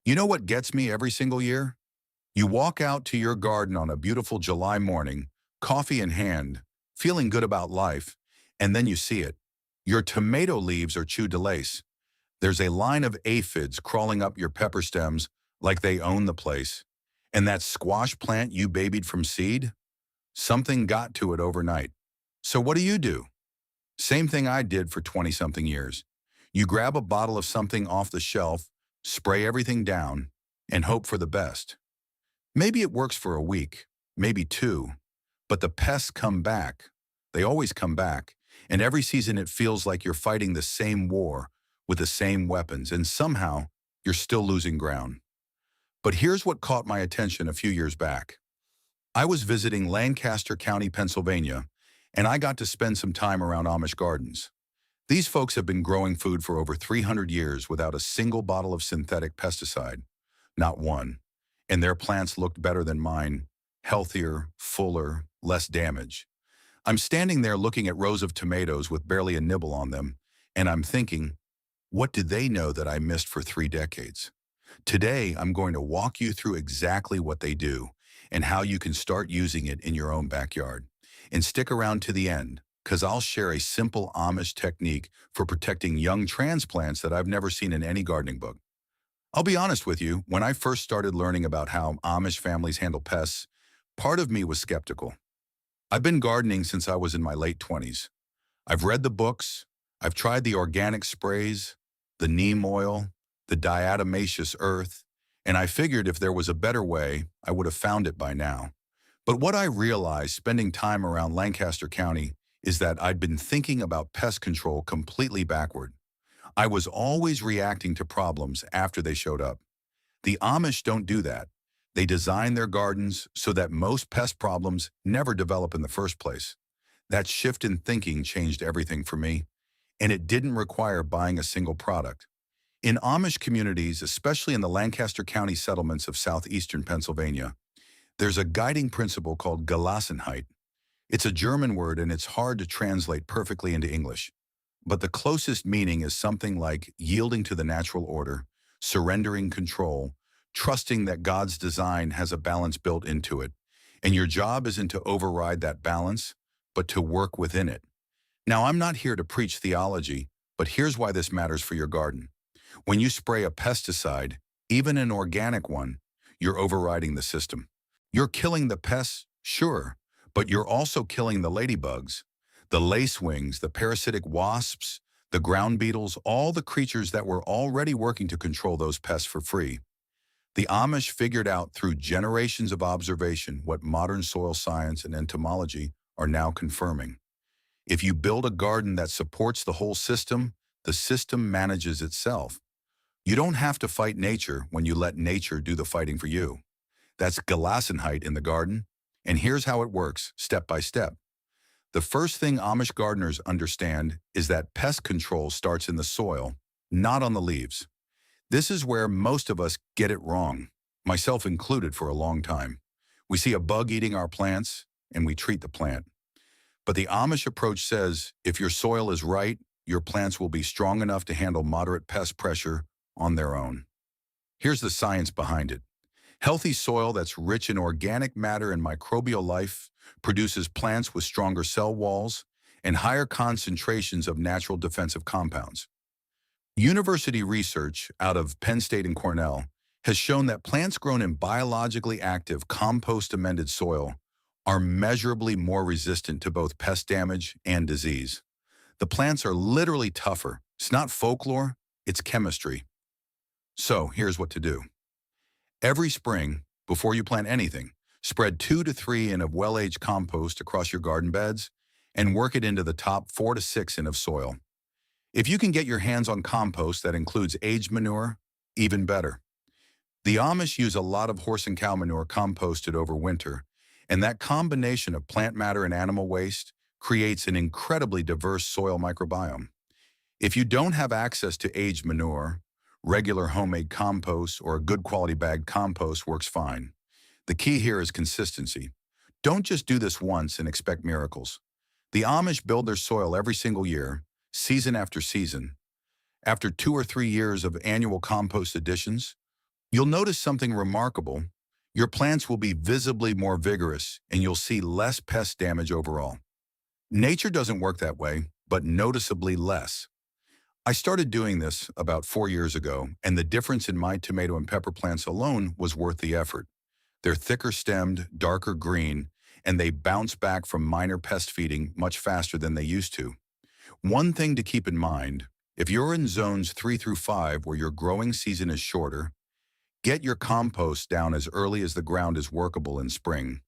You know what gets me every single year? You walk out to your garden on a beautiful July morning, coffee in hand, feeling good about life, and then you see it. Your tomato leaves are chewed to lace. There's a line of aphids crawling up your pepper stems like they own the place. And that squash plant you babied from seed? Something got to it overnight. So what do? Same thing I did for 20-something years. You grab a bottle of something off the shelf, spray everything down, and hope for the best. Maybe it works for a week, maybe two, but the pests come back. They always come back, and every season it feels like you're fighting the same war with the same weapons, and somehow you're still losing ground. But here's what caught my attention a few years back. I was visiting Lancaster County, Pennsylvania, and I got to spend some time around Amish gardens. These folks have been growing food for over 300 years without a single bottle of synthetic pesticide. Not one. And their plants looked better than mine, healthier, fuller, less damage. I'm standing there looking at rows of tomatoes with barely a nibble on them, and I'm thinking, what did they know that I missed for 3 decades? Today, I'm going to walk you through exactly what they do and how you can start using it in your own backyard. And stick around to the end, because I'll share a simple Amish technique for protecting young transplants that I've never seen in any gardening book. I'll be honest with you, when I first started learning about how Amish families handle pests, part of me was skeptical. I've been gardening since I was in my late 20s. I've read the books, I've tried the organic sprays, the neem oil, the diatomaceous earth, and I figured if there was a better way, I would have found it by now. But what I realized spending time around Lancaster County is that I'd been thinking about pest control completely backward. I was always reacting to problems after they showed up. The Amish don't do that. They design their gardens so that most pest problems never develop in the first place. That shift in thinking changed everything for me, and it didn't require buying a single product. In Amish communities, especially in the Lancaster County settlements of southeastern Pennsylvania, there's a guiding principle called Gelassenheit. It's a German word and it's hard to translate perfectly into English. But the closest meaning is something like yielding to the natural order, surrendering control, trusting that God's design has a balance built into it, and your job isn't to override that balance, but to work within it. Now, I'm not here to preach theology, but here's why this matters for your garden. When you spray a pesticide, even an organic one, you're overriding the system. You're killing the pests, sure, but you're also killing the ladybugs, the lacewings, the parasitic wasps, the ground beetles, all the creatures that were already working to control those pests for free. The Amish figured out through generations of observation what modern soil science and entomology are now confirming. If you build a garden that supports the system manages itself. You don't have to fight nature when you let nature do the fighting for you. That's Gelassenheit in the garden, and here's how it works, step by step. The first thing Amish gardeners understand is that pest control starts in the soil, not on the leaves. This is where most of us get it wrong, myself included for a long time. We see a bug eating our plants, and we treat the plant. But the Amish approach says if your soil is right, your plants will be strong enough to handle moderate pest pressure on their own. Here's the science behind it. Healthy soil that's rich in organic matter and microbial life produces plants with stronger cell walls and higher concentrations of natural defensive compounds. University research out of Penn State and Cornell has shown that plants grown in biologically active, compost-amended soil are measurably more resistant to both pest damage and disease. The plants are literally tougher. It's not folklore, it's chemistry. So here's what to do. Every spring, before you plant anything, spread 2 to 3 in of well-aged compost across your garden beds and work it into the top 4 to 6 in of soil. If you can get your hands on compost that includes aged manure, even better. The Amish use a lot of horse and cow manure composted over winter, and that combination of plant matter and animal waste creates an incredibly diverse soil microbiome. If you don't have access to aged manure, regular homemade compost or a good quality bagged compost works fine. The key here is consistency. Don't just do this once and expect miracles. The Amish build their soil every single year, season after season. After 2 or 3 years of annual compost additions, You'll notice something remarkable. Your plants will be visibly more vigorous and you'll see less pest damage overall. Nature doesn't work that way, but noticeably less. I started doing this about 4 years ago, and the difference in my tomato and pepper plants alone was worth the effort. They're thicker stemmed, darker green, and they bounce back from minor pest feeding much faster than they used to. One thing to keep in mind, if you're in zones 3 through 5 where your growing season is shorter, get your compost down as early as the ground is workable in spring.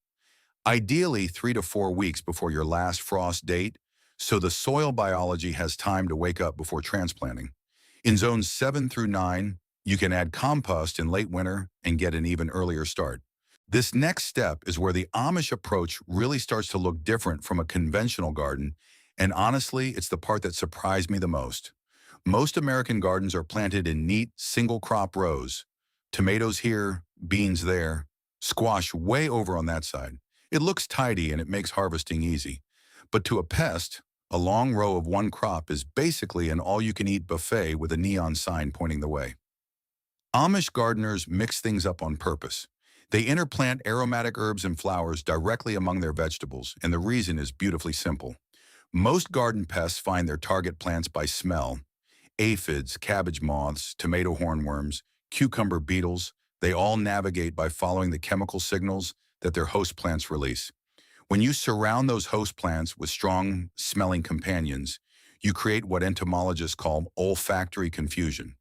Ideally 3 to 4 weeks before your last frost date, so the soil biology has time to wake up before transplanting. In zones 7 through 9, you can add compost in late winter and get an even earlier start. This next step is where the Amish approach really starts to look different from a conventional garden, and honestly, it's the part that surprised me the most. Most American gardens are planted in neat, single-crop rows. Tomatoes here, beans there, squash way over on that side. It looks tidy and it makes harvesting easy. But to a pest, a long row of one crop is basically an all-you-can-eat buffet with a neon sign pointing the way. Amish gardeners mix things up on purpose. They interplant aromatic herbs and flowers directly among their vegetables, and the reason is beautifully simple. Most garden pests find their target plants by smell. Aphids, cabbage moths, tomato hornworms, cucumber beetles, they all navigate by following the chemical signals that their host plants release. When you surround those host plants with strong smelling companions, you create what entomologists call olfactory confusion.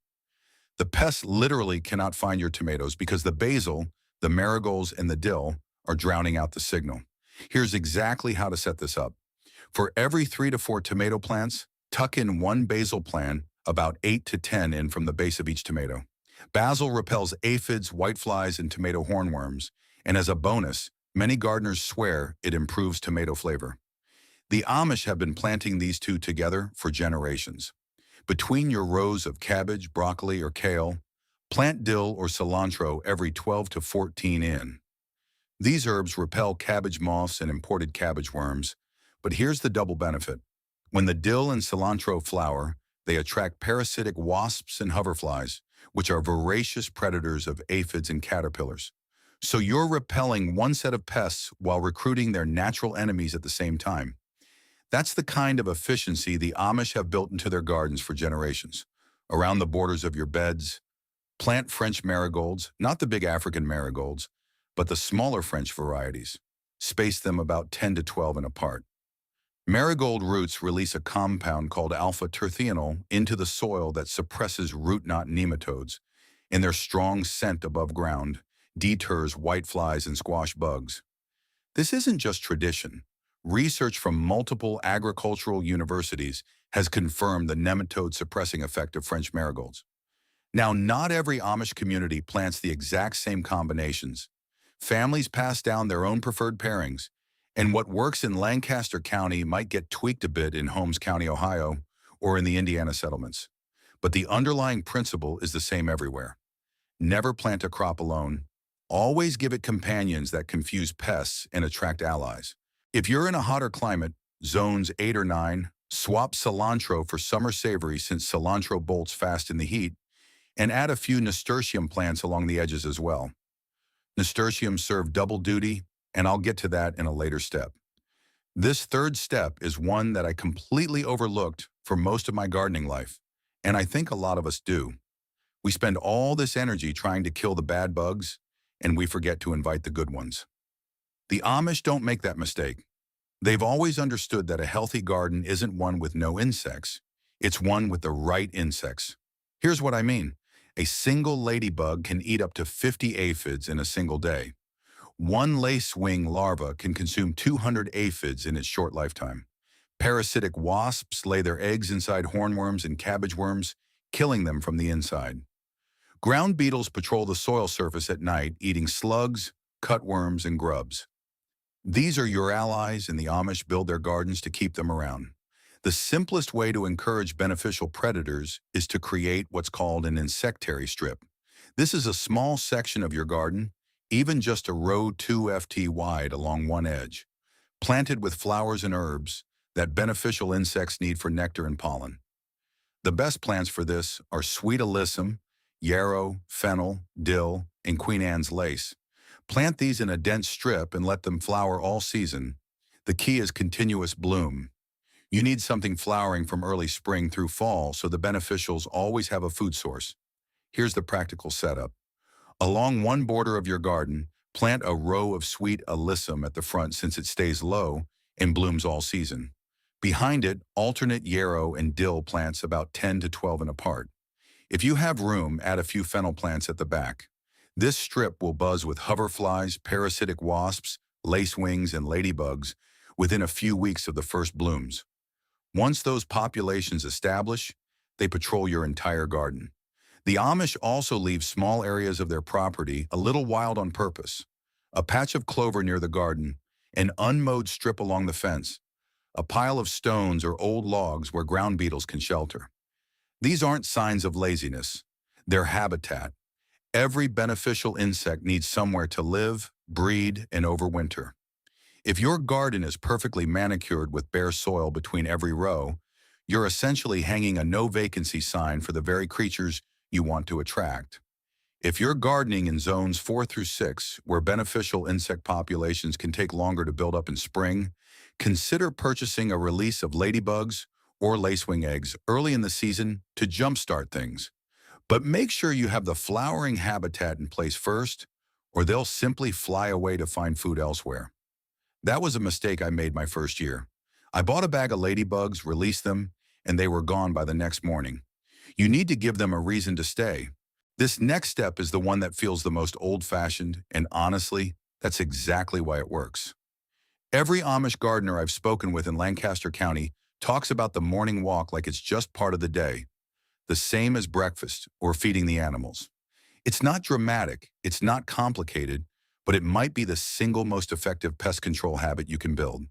The pests literally cannot find your tomatoes because the basil, the marigolds, and the dill are drowning out the signal. Here's exactly how to set this up. For every 3 to 4 tomato plants, tuck in one basil plant, about 8 to 10 in from the base of each tomato. Basil repels aphids, whiteflies, and tomato hornworms, and as a bonus, many gardeners swear it improves tomato flavor. The Amish have been planting these two together for generations. Between your rows of cabbage, broccoli, or kale, plant dill or cilantro every 12 to 14 in. These herbs repel cabbage moths and imported cabbage worms, but here's the double benefit. When the dill and cilantro flower, they attract parasitic wasps and hoverflies, which are voracious predators of aphids and caterpillars. So you're repelling one set of pests while recruiting their natural enemies at the same time. That's the kind of efficiency the Amish have built into their gardens for generations. Around the borders of your beds, plant French marigolds, not the big African marigolds, but the smaller French varieties. Space them about 10 to 12 in apart. Marigold roots release a compound called alpha-terthianol into the soil that suppresses root knot nematodes, and their strong scent above ground deters whiteflies and squash bugs. This isn't just tradition. Research from multiple agricultural universities has confirmed the nematode-suppressing effect of French marigolds. Now, not every Amish community plants the exact same combinations. Families pass down their own preferred pairings, and what works in Lancaster County might get tweaked a bit in Holmes County, Ohio, or in the Indiana settlements. But the underlying principle is the same everywhere. Never plant a crop alone. Always give it companions that confuse pests and attract allies. If you're in a hotter climate, zones 8 or 9, swap cilantro for summer savory since cilantro bolts fast in the heat, and add a few nasturtium plants along the edges as well. Nasturtiums serve double duty, and I'll get to that in a later step. This third step is one that I completely overlooked for most of my gardening life, and I think a lot of us do. We spend all this energy trying to kill the bad bugs, and we forget to invite the good ones. The Amish don't make that mistake. They've always understood that a healthy garden isn't one with no insects. It's one with the right insects. Here's what I mean. A single ladybug can eat up to 50 aphids in a single day. One lacewing larva can consume 200 aphids in its short lifetime. Parasitic wasps lay their eggs inside hornworms and cabbage worms, killing them from the inside. Ground beetles patrol the soil surface at night, eating slugs, cutworms, and grubs. These are your allies, and the Amish build their gardens to keep them around. The simplest way to encourage beneficial predators is to create what's called an insectary strip. This is a small section of your garden, even just a row 2 ft wide along one edge, planted with flowers and herbs that beneficial insects need for nectar and pollen. The best plants for this are sweet alyssum, yarrow, fennel, dill, and Queen Anne's lace. Plant these in a dense strip and let them flower all season. The key is continuous bloom. You need something flowering from early spring through fall so the beneficials always have a food source. Here's the practical setup. Along one border of your garden, plant a row of sweet alyssum at the front since it stays low and blooms all season. Behind it, alternate yarrow and dill plants about 10 to 12 and apart. If you have room, add a few fennel plants at the back. This strip will buzz with hoverflies, parasitic wasps, lacewings, and ladybugs within a few weeks of the first blooms. Once those populations establish, they patrol your entire garden. The Amish also leave small areas of their property a little wild on purpose. A patch of clover near the garden, an unmowed strip along the fence, a pile of stones or old logs where ground beetles can shelter. These aren't signs of laziness. They're habitat. Every beneficial insect needs somewhere to live, breed, and overwinter. If your garden is perfectly manicured with bare soil between every row, you're essentially hanging a no vacancy sign for the very creatures you want to attract. If you're gardening in zones 4 through 6, where beneficial insect populations can take longer to build up in spring, consider purchasing a release of ladybugs or lacewing eggs early in the season to jumpstart things. But make sure you have the flowering habitat in place first, or they'll simply fly away to find food elsewhere. That was a mistake I made my first year. I bought a bag of ladybugs, released them, and they were gone by the next morning. You need to give them a reason to stay. This next step is the one that feels the most old-fashioned, and honestly, that's exactly why it works. Every Amish gardener I've spoken with in Lancaster County talks about the morning walk like it's just part of the day, the same as breakfast or feeding the animals. It's not dramatic, it's not complicated, but it might be the single most effective pest control habit you can build.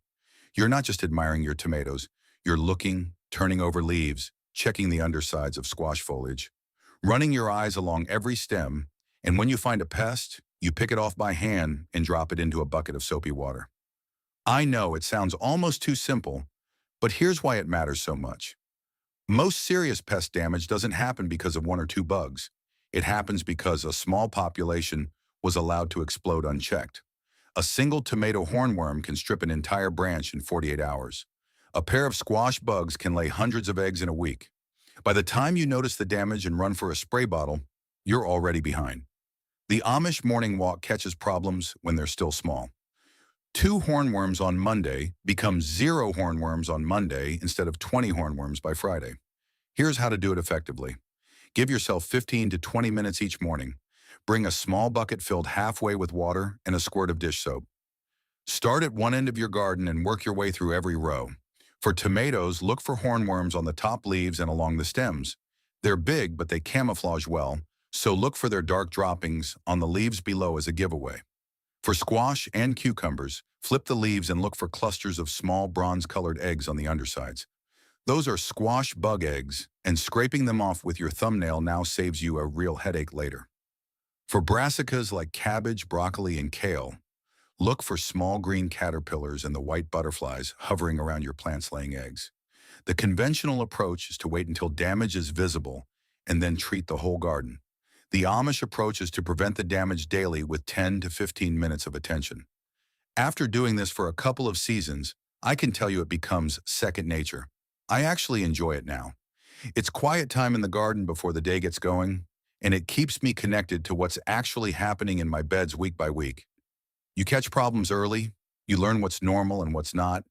You're not just admiring your tomatoes, you're looking, turning over leaves, checking the undersides of squash foliage, running your eyes along every stem, and when you find a pest, you pick it off by hand and drop it into a bucket of soapy water. I know it sounds almost too simple, but here's why it matters so much. Most serious pest damage doesn't happen because of one or two bugs. It happens because a small population was allowed to explode unchecked. A single tomato hornworm can strip an entire branch in 48 hours. A pair of squash bugs can lay hundreds of eggs in a week. By the time you notice the damage and run for a spray bottle, you're already behind. The Amish morning walk catches problems when they're still small. 2 hornworms on Monday becomes 0 hornworms on Monday instead of 20 hornworms by Friday. Here's how to do it effectively. Give yourself 15 to 20 minutes each morning. Bring a small bucket filled halfway with water and a squirt of dish soap. Start at one end of your garden and work your way through every row. For tomatoes, look for hornworms on the top leaves and along the stems. They're big, but they camouflage well, so look for their dark droppings on the leaves below as a giveaway. For squash and cucumbers, flip the leaves and look for clusters of small bronze-colored eggs on the undersides. Those are squash bug eggs, and scraping them off with your thumbnail now saves you a real headache later. For brassicas like cabbage, broccoli, and kale, look for small green caterpillars and the white butterflies hovering around your plants laying eggs. The conventional approach is to wait until damage is visible and then treat the whole garden. The Amish approach is to prevent the damage daily with 10 to 15 minutes of attention. After doing this for a couple of seasons, I can tell you it becomes second nature. I actually enjoy it now. It's quiet time in the garden before the day gets going, and it keeps me connected to what's actually happening in my beds week by week. You catch problems early, you learn what's normal and what's not,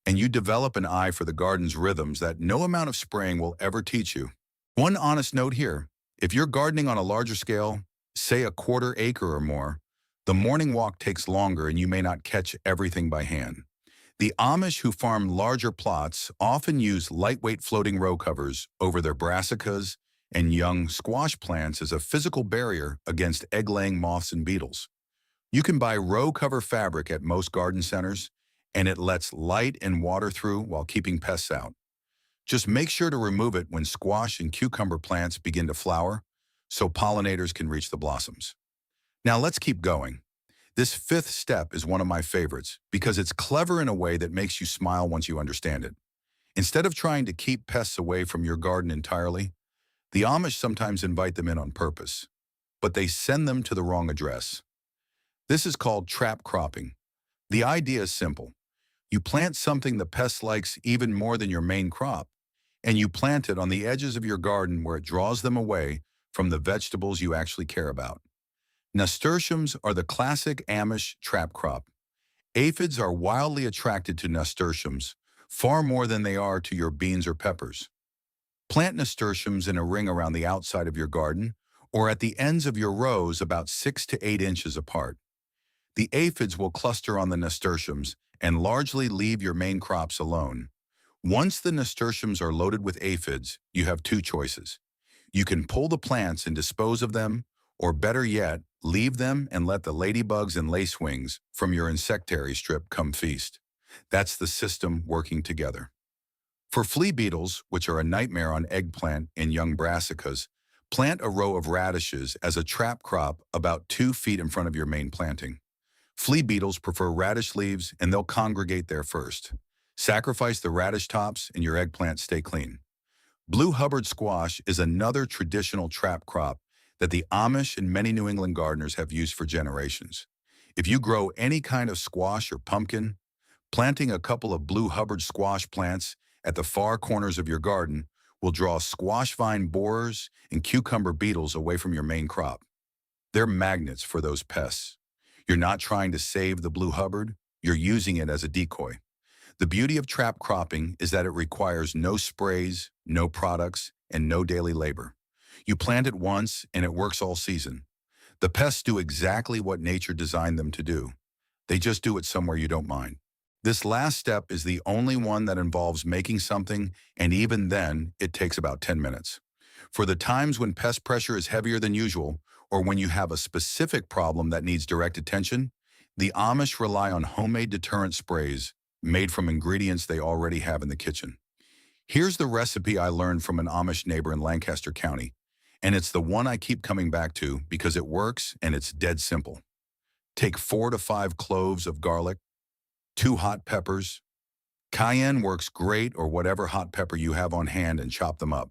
and you develop an eye for the garden's rhythms that no amount of spraying will ever teach you. One honest note here, if you're gardening on a larger scale, say a quarter acre or more, the morning walk takes longer and you may not catch everything by hand. The Amish who farm larger plots often use lightweight floating row covers over their brassicas and young squash plants as a physical barrier against egg-laying moths and beetles. You can buy row cover fabric at most garden centers, and it lets light and water through while keeping pests out. Just make sure to remove it when squash and cucumber plants begin to flower so pollinators can reach the blossoms. Now let's keep going. This 5th step is one of my favorites because it's clever in a way that makes you smile once you understand it. Instead of trying to keep pests away from your garden entirely, The Amish sometimes invite them in on purpose, but they send them to the wrong address. This is called trap cropping. The idea is simple. You plant something the pest likes even more than your main crop, and you plant it on the edges of your garden where it draws them away from the vegetables you actually care about. Nasturtiums are the classic Amish trap crop. Aphids are wildly attracted to nasturtiums, far more than they are to your beans or peppers. Plant nasturtiums in a ring around the outside of your garden or at the ends of your rows about 6 to 8 inches apart. The aphids will cluster on the nasturtiums and largely leave your main crops alone. Once the nasturtiums are loaded with aphids, you have two choices. You can pull the plants and dispose of them, or better yet, leave them and let the ladybugs and lacewings from your insectary strip come feast. That's the system working together. For flea beetles, which are a nightmare on eggplant and young brassicas, plant a row of radishes as a trap crop about 2 feet in front of your main planting. Flea beetles prefer radish leaves and they'll congregate there first. Sacrifice the radish tops and your eggplants stay clean. Blue Hubbard squash is another traditional trap crop that the Amish and many New England gardeners have used for generations. If you grow any kind of squash or pumpkin, planting a couple of Blue Hubbard squash plants at the far corners of your garden will draw squash vine borers and cucumber beetles away from your main crop. They're magnets for those pests. You're not trying to save the Blue Hubbard, you're using it as a decoy. The beauty of trap cropping is that it requires no sprays, no products, and no daily labor. You plant it once and it works all season. The pests do exactly what nature designed them to do. They just do it somewhere you don't mind. This last step is the only one that involves making something, and even then, it takes about 10 minutes. For the times when pest pressure is heavier than usual, or when you have a specific problem that needs direct attention, the Amish rely on homemade deterrent sprays made from ingredients they already have in the kitchen. Here's the recipe I learned from an Amish neighbor in Lancaster County, and it's the one I keep coming back to because it works and it's dead simple. Take 4 to 5 cloves of garlic, 2 hot peppers. Cayenne works great, or whatever hot pepper you have on hand, and chop them up.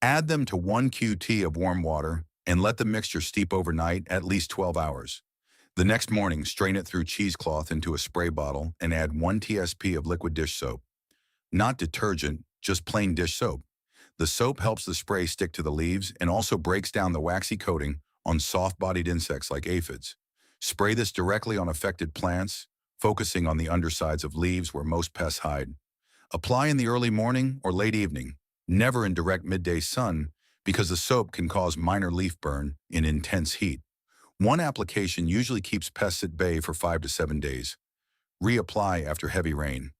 Add them to 1 QT of warm water and let the mixture steep overnight, at least 12 hours. The next morning, strain it through cheesecloth into a spray bottle and add 1 TSP of liquid dish soap. Not detergent, just plain dish soap. The soap helps the spray stick to the leaves and also breaks down the waxy coating on soft-bodied insects like aphids. Spray this directly on affected plants, focusing on the undersides of leaves where most pests hide. Apply in the early morning or late evening, never in direct midday sun, because the soap can cause minor leaf burn in intense heat. One application usually keeps pests at bay for 5 to 7 days. Reapply after heavy rain.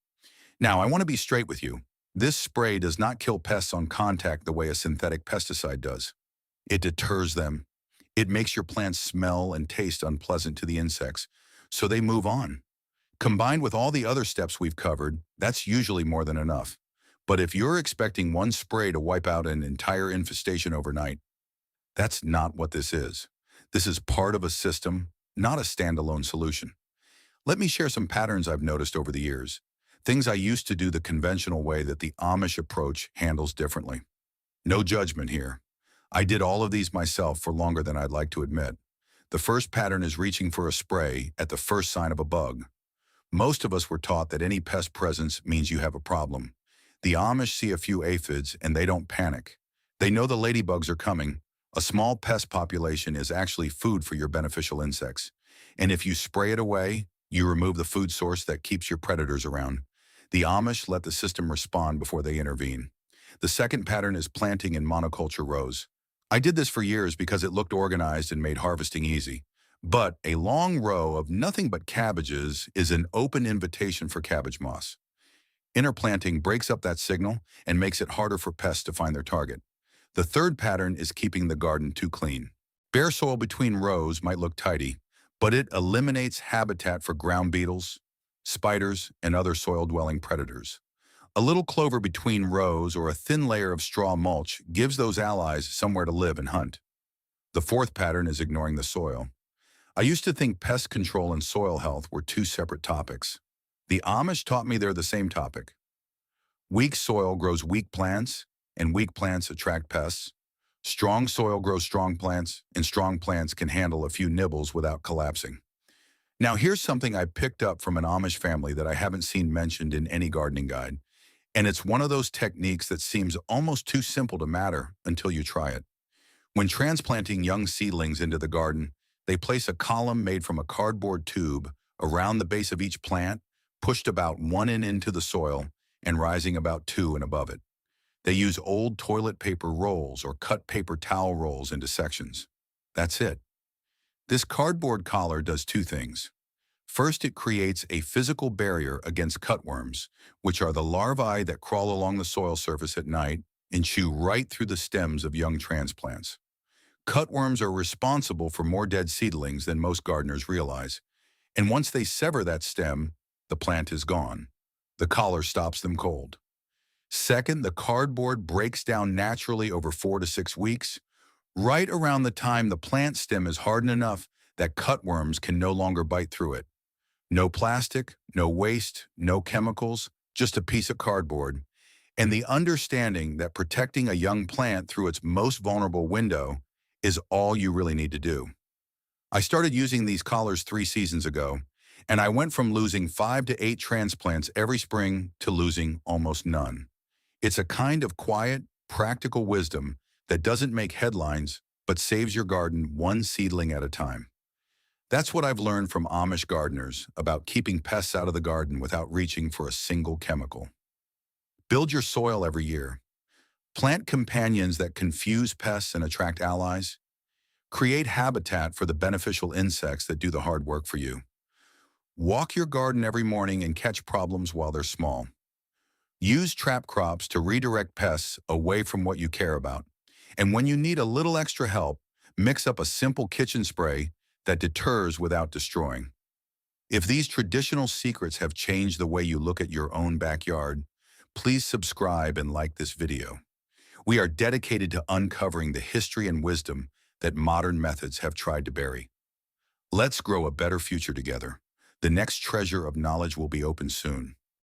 Now, I want to be straight with you. This spray does not kill pests on contact the way a synthetic pesticide does. It deters them. It makes your plants smell and taste unpleasant to the insects, so they move on. Combined with all the other steps we've covered, that's usually more than enough. But if you're expecting one spray to wipe out an entire infestation overnight, that's not what this is. This is part of a system, not a standalone solution. Let me share some patterns I've noticed over the years. Things I used to do the conventional way that the Amish approach handles differently. No judgment here. I did all of these myself for longer than I'd like to admit. The first pattern is reaching for a spray at the first sign of a bug. Most of us were taught that any pest presence means you have a problem. The Amish see a few aphids and they don't panic. They know the ladybugs are coming. A small pest population is actually food for your beneficial insects. And if you spray it away, you remove the food source that keeps your predators around. The Amish let the system respond before they intervene. The second pattern is planting in monoculture rows. I did this for years because it looked organized and made harvesting easy. But a long row of nothing but cabbages is an open invitation for cabbage moss. Interplanting breaks up that signal and makes it harder for pests to find their target. The third pattern is keeping the garden too clean. Bare soil between rows might look tidy, but it eliminates habitat for ground beetles, spiders, and other soil-dwelling predators. A little clover between rows or a thin layer of straw mulch gives those allies somewhere to live and hunt. The fourth pattern is ignoring the soil. I used to think pest control and soil health were two separate topics. The Amish taught me they're the same topic. Weak soil grows weak plants, and weak plants attract pests. Strong soil grows strong plants, and strong plants can handle a few nibbles without collapsing. Now, here's something I picked up from an Amish family that I haven't seen mentioned in any gardening guide, and it's one of those techniques that seems almost too simple to matter until you try it. When transplanting young seedlings into the garden, they place a column made from a cardboard tube around the base of each plant, pushed about 1 inch into the soil and rising about 2 inches above it. They use old toilet paper rolls or cut paper towel rolls into sections. That's it. This cardboard collar does two things. First, it creates a physical barrier against cutworms, which are the larvae that crawl along the soil surface at night and chew right through the stems of young transplants. Cutworms are responsible for more dead seedlings than most gardeners realize, and once they sever that stem, the plant is gone. The collar stops them cold. Second, the cardboard breaks down naturally over 4 to 6 weeks, right around the time the plant stem is hardened enough that cutworms can no longer bite through it. No plastic, no waste, no chemicals, just a piece of cardboard, and the understanding that protecting a young plant through its most vulnerable window is all you really need to do. I started using these collars 3 seasons ago, and I went from losing 5 to 8 transplants every spring to losing almost none. It's a kind of quiet, practical wisdom that doesn't make headlines, but saves your garden one seedling at a time. That's what I've learned from Amish gardeners about keeping pests out of the garden without reaching for a single chemical. Build your soil every year. Plant companions that confuse pests and attract allies. Create habitat for the beneficial insects that do the hard work for you. Walk your garden every morning and catch problems while they're small. Use trap crops to redirect pests away from what you care about. And when you need a little extra help, mix up a simple kitchen spray that deters without destroying. If these traditional secrets have changed the way you look at your own backyard, please subscribe and like this video. We are dedicated to uncovering the history and wisdom that modern methods have tried to bury. Let's grow a better future together. The next treasure of knowledge will be open soon.